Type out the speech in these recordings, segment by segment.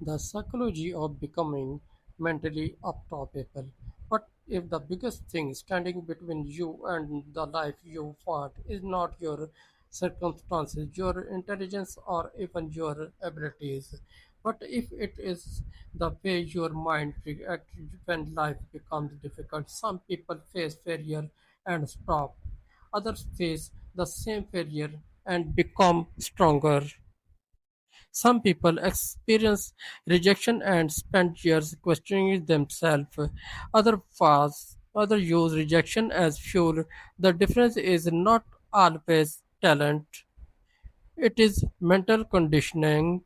The psychology of becoming mentally unstoppable. What if the biggest thing standing between you and the life you want is not your circumstances, your intelligence, or even your abilities? What if it is the way your mind reacts when life becomes difficult? Some people face failure and stop, others face the same failure and become stronger. Some people experience rejection and spend years questioning themselves. Others use rejection as fuel. The difference is not always talent. It is mental conditioning.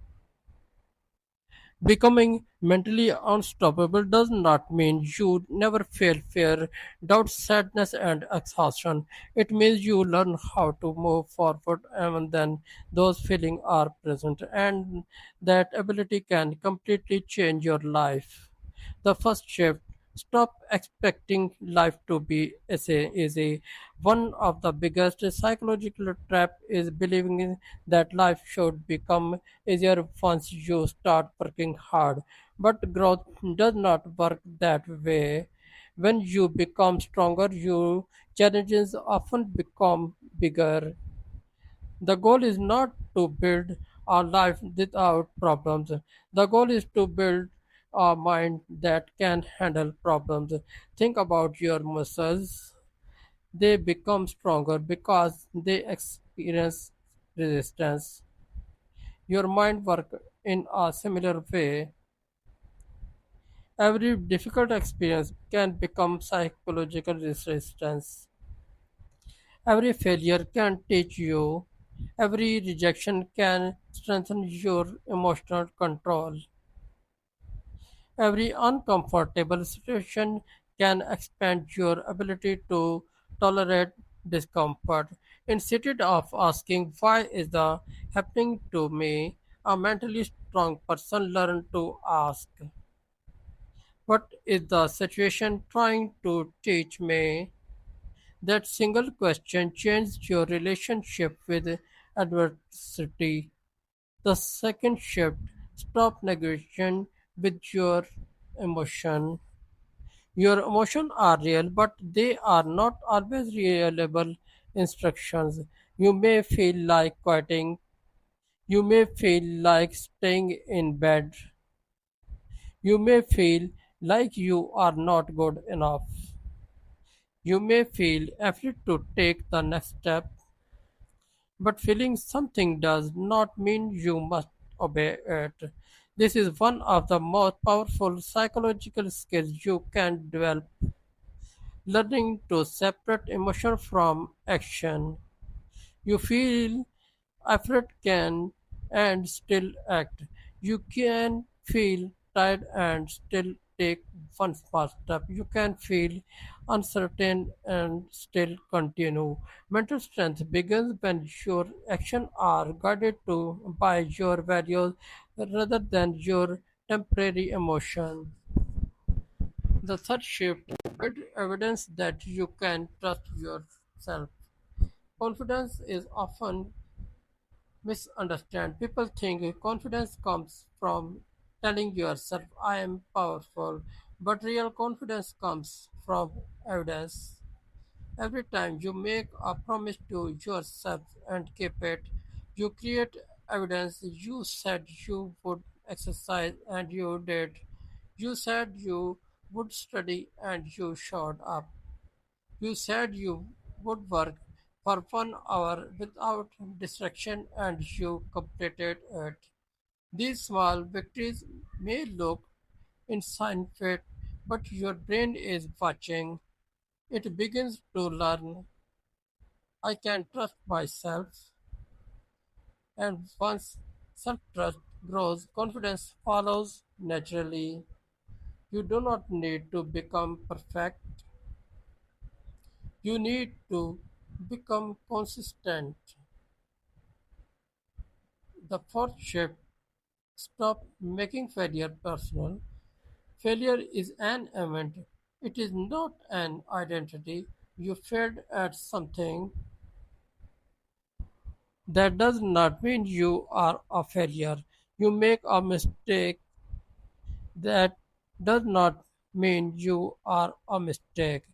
Becoming mentally unstoppable does not mean you never feel fear, doubt, sadness, and exhaustion. It means you learn how to move forward even then those feelings are present, and that ability can completely change your life. The first shift: stop expecting life to be easy. One of the biggest psychological traps is believing that life should become easier once you start working hard. But growth does not work that way. When you become stronger, your challenges often become bigger. The goal is not to build a life without problems. The goal is to build a mind that can handle problems. Think about your muscles. They become stronger because they experience resistance. Your mind works in a similar way. Every difficult experience can become psychological resistance. Every failure can teach you. Every rejection can strengthen your emotional control. Every uncomfortable situation can expand your ability to tolerate discomfort. Instead of asking why is the happening to me, a mentally strong person learn to ask what is the situation trying to teach me. That single question changed your relationship with adversity. The second shift: stop negotiating with your emotion. Your emotions are real, but they are not always reliable instructions. You may feel like quitting. You may feel like staying in bed. You may feel like you are not good enough. You may feel afraid to take the next step. But feeling something does not mean you must obey it. This is one of the most powerful psychological skills you can develop. Learning to separate emotion from action. You feel afraid can and still act. You can feel tired and still take one small step. You can feel uncertain and still continue. Mental strength begins when your actions are guided to by your values rather than your temporary emotion. The third shift: build evidence that you can trust yourself. Confidence is often misunderstood. People think confidence comes from telling yourself, I am powerful, but real confidence comes from evidence. Every time you make a promise to yourself and keep it, you create evidence. You said you would exercise and you did. You said you would study and you showed up. You said you would work for 1 hour without distraction and you completed it. These small victories may look insignificant, but your brain is watching. It begins to learn, I can trust myself, and once self trust grows, confidence follows naturally. You do not need to become perfect, you need to become consistent. The fourth shift: stop making failure personal. Failure is an event, it is not an identity. You failed at something, that does not mean you are a failure. You make a mistake. That does not mean you are a mistake.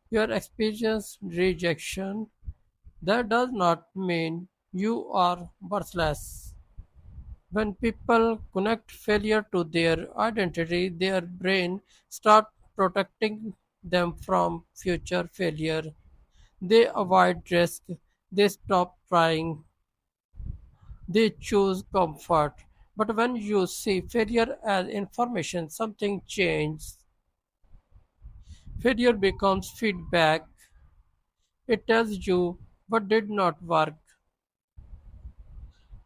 Your experience rejection. That does not mean you are worthless. When people connect failure to their identity, their brain start protecting them from future failure. They avoid risk, they stop trying, they choose comfort. But when you see failure as information, something changes. Failure becomes feedback. It tells you what did not work,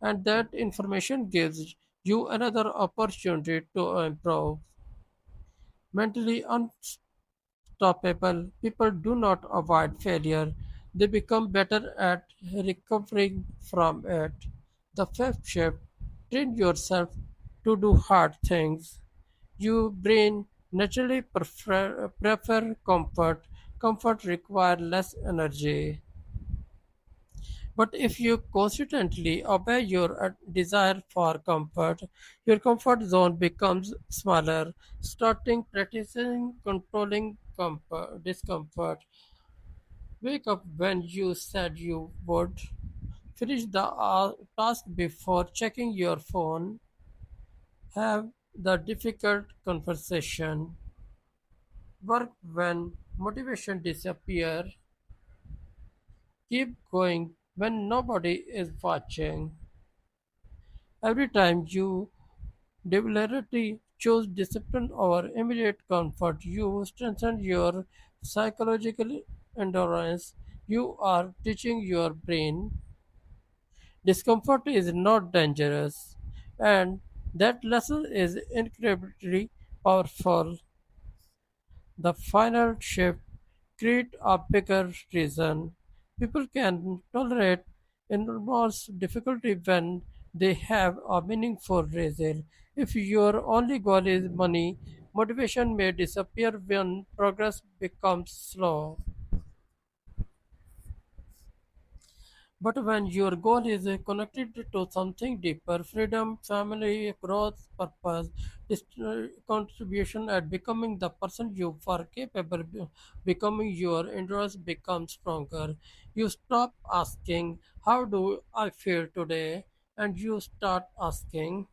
and that information gives you another opportunity to improve. Mentally unstoppable people do not avoid failure, they become better at recovering from it. The fifth shift, train yourself to do hard things. Your brain naturally prefer comfort. Comfort requires less energy. But if you consistently obey your desire for comfort, your comfort zone becomes smaller. Starting practicing controlling discomfort. Wake up when you said you would. Finish the task before checking your phone. Have the difficult conversation. Work when motivation disappears. Keep going when nobody is watching. Every time you deliberately choose discipline over immediate comfort, you strengthen your psychological endurance. You are teaching your brain discomfort is not dangerous, and that lesson is incredibly powerful. The final shift create a bigger reason. People can tolerate enormous difficulty when they have a meaningful reason. If your only goal is money, motivation may disappear when progress becomes slow. But when your goal is connected to something deeper, freedom, family, growth, purpose, contribution, and becoming the person you are capable, becoming your endurance becomes stronger. You stop asking, how do I feel today? And you start asking,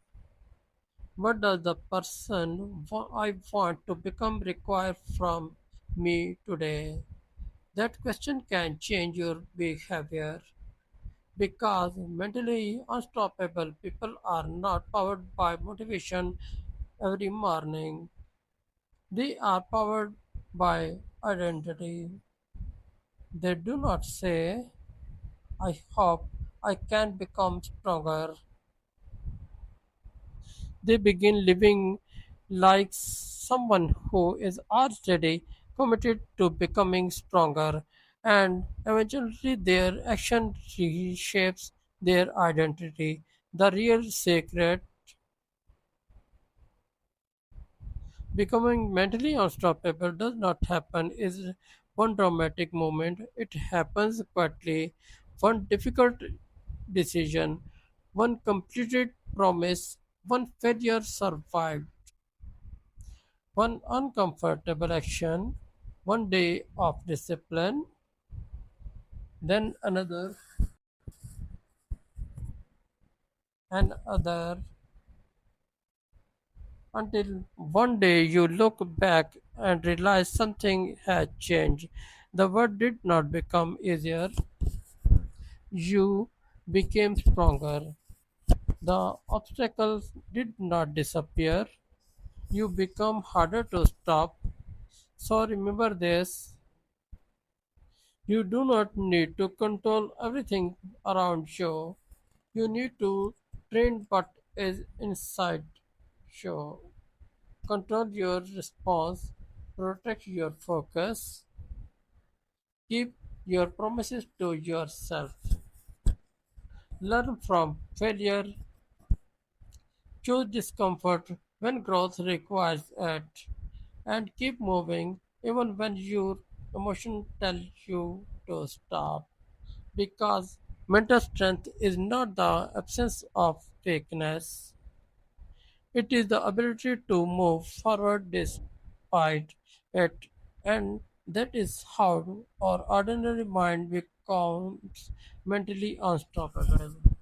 what does the person I want to become require from me today? That question can change your behavior. Because mentally unstoppable people are not powered by motivation every morning. They are powered by identity. They do not say, I hope I can become stronger. They begin living like someone who is already committed to becoming stronger, and eventually their action reshapes their identity. The real secret, becoming mentally unstoppable, does not happen is one dramatic moment. It happens quietly. One difficult decision, one completed promise, one failure survived. One uncomfortable action, one day of discipline, then another and other, until one day you look back and realize something had changed. The world did not become easier, you became stronger. The obstacles did not disappear, you become harder to stop. So remember this, you do not need to control everything around you. You need to train what is inside you. Control your response, protect your focus, keep your promises to yourself. Learn from failure, choose discomfort when growth requires it, and keep moving even when your emotion tells you to stop. Because mental strength is not the absence of weakness, It is the ability to move forward despite it, and that is how our ordinary mind becomes mentally unstoppable.